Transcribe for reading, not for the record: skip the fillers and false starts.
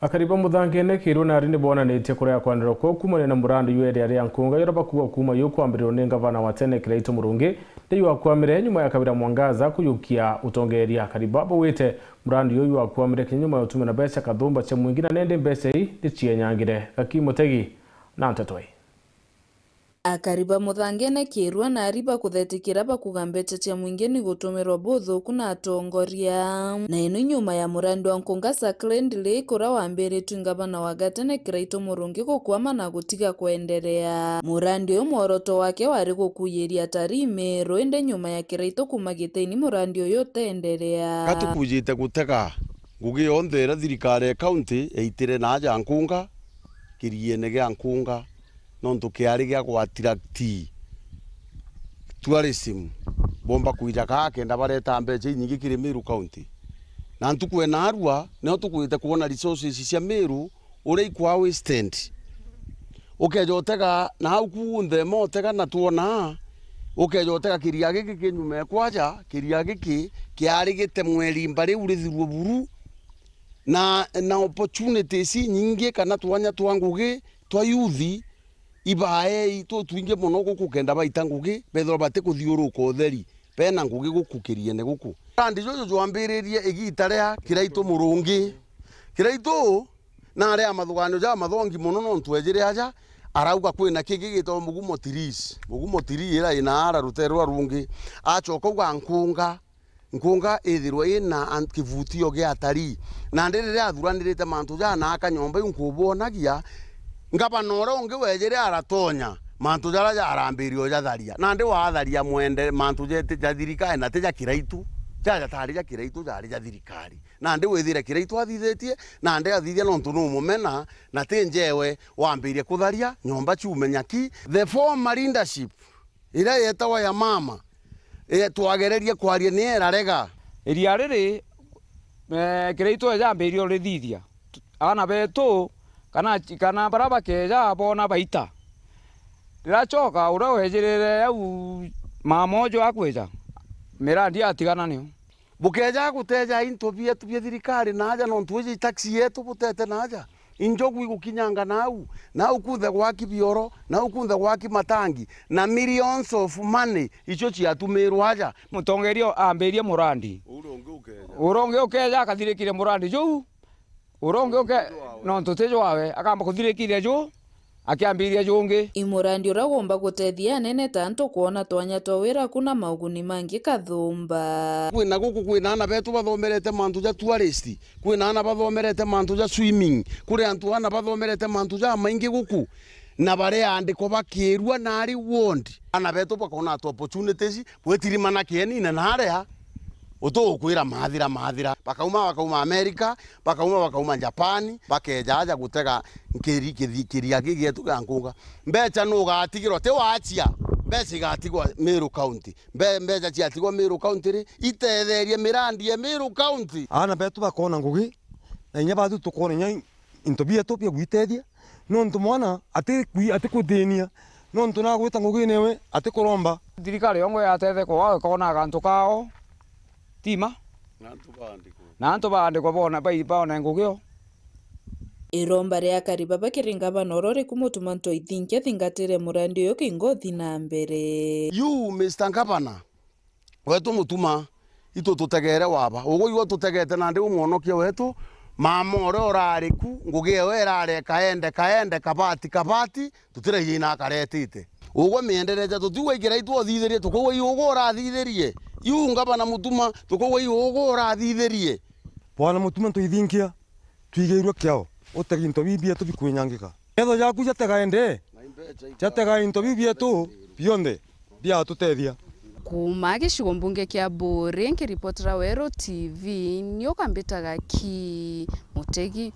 Akariba muthangene kiru na rinde bona netie kuria kwaniro ko kumane na murandi yuere ari ankunga yoraba kuwa kuma yuko ambiriro ne gavana wa Tene Kiraito Murungi ndiyo akwamire nyuma ya Kabira Mwangaza kuyukia utongeria akariba bawite murandi yoyu akwamire kinyuma ya utume na besa kadhumba cha mwingina nende mbesa hii ndichie nyangire Kakimotegi na ntatoi. Akariba muthangene kirwa na ariba kuthetikira bakugambete tia mwingeni gutumirwa buthu kuna atongoria na ino nyuma ya murandi wa nkunga Saklendi kura wambere twingabana wa Tene Kiraito Murungi gukwama na gutiga kuendelea. Murandi uyu mworoto wake wari gukuyiria tarime roende nyuma ya Kiraito kumagiteini murandi uyu tendelea. Katukujite gutega ngugi yonthe ra thirikari county eitire na aja nkunga kiriene gya nkunga nontu kiari gya attract tourism bomba kuija ka kenda bareta mbeche nyingi kiri Meru county na ntukwe na arua no tukwite kuona resources cia Meru uri kwa Western ukejotega na au kuunthe motega na tuona ukejotega kiria giki kinyume kwaja kiria giki kiari gitemweri mbari urithirwo buru na opportunities nyingi kana twanya twangugi twa youth ibae ito twinge muno guku kenda baita ngugi bethro bate kuthiuruka utheri pena ngugi gukukirie ne guku kandi jojo jwambiririe igitaria Kiraito Murungi Kiraito na aria mathugano ja mathongi muno no ntwejire aja arauga kwina kigigito mugumo tiri ira ina ara ruterwa rungi acoka uga nkunga ithirwa ina kivutio gya atari na ndirire athuranirite mantu ja na akanyomba yunkubonagia ngabana ora ungi wejere aratonya mantu jara ja arambirio ja tharia na ndi wa tharia mwende mantu jete ja thirikari na teja Kiraito ja tari ja Kiraito jari ja thirikari na ndi withire Kiraito athithetie na ndi athithia no ntu no mumena na tenjewe wambirie kutharia nyomba ciumenya ki the former leadership ira yetawa ya mama twagererie kwaria ni era rega iria riri Kiraito jambirio rithithia ana beto kana baraba keja bona baita rirachoka ura wejirire au mamojo akweja mirandi atigana niyo bukeja guteja into bietu bia thirikari naja no ntweje taxi yetu butete naja injogu igukinyanga nau kuthe gwaki bioro nau kuthe gwaki matangi na millions of money icho ciatumirwa aja mutongerio amberie murandi uronge ukeja akathirikire murandi juu uronge uke no ntutejo wawe akamba kuthirikire juu akiambiria jungi imurandi uragomba gutethia nene tanto kuona twanya twa wira kuna mauguni mangi kathumba kwina guku kwina ana betu bathomerete mantu ja tourist kwina ana bathomerete mantu ja swimming kuri antu ana bathomerete mantu ja maingi guku na bare andiko bakirua na ari wond ana betu bakona opportunities bwetirimana kieni na naria uto kwira mathira bakauma America bakauma Japan bakejaja gutega kiria gigietu gankunga mbecha no gatigirwo te wachia mbeca gatigwa Meru county mbeca ciatigwa Meru county ri itetherie mirandi ya Meru county ana betu bakona ngugi na inya batu tukona nya into bietu bia gwitethia no ntu mwana ate kuthenia no ntu na gwita ngugi newe ate kuromba thirikari yongo yatethe kwa kona gantu kao tima na antu bandiko bona baona ngugio iromba ria Kariba bakiringa banorore kumutuma nto ithinke thingatire murandi uyu kingothi na mbere you Mr. Ngabana wetu mutuma ito tutegere waba ugo igo tutegete na ndi umwonokia wetu mamore orariku ngugi ewe erare kaende kabati tutire yina karetite ugo miendereja tutiwe Kiraito othitherie tukowe ugo orathitherie yu Ngabana mutuma tukowe ugo orathitherie bwana mutuma nto ithinkia twigeirwo kiao utegi into bibia tu bikunyangika etho yaku jatega into bibia tu bionde bia tutethia kuma gicigo mbunge kia Mburi nkiripotera Wero TV nio kambitaga Kimotegi.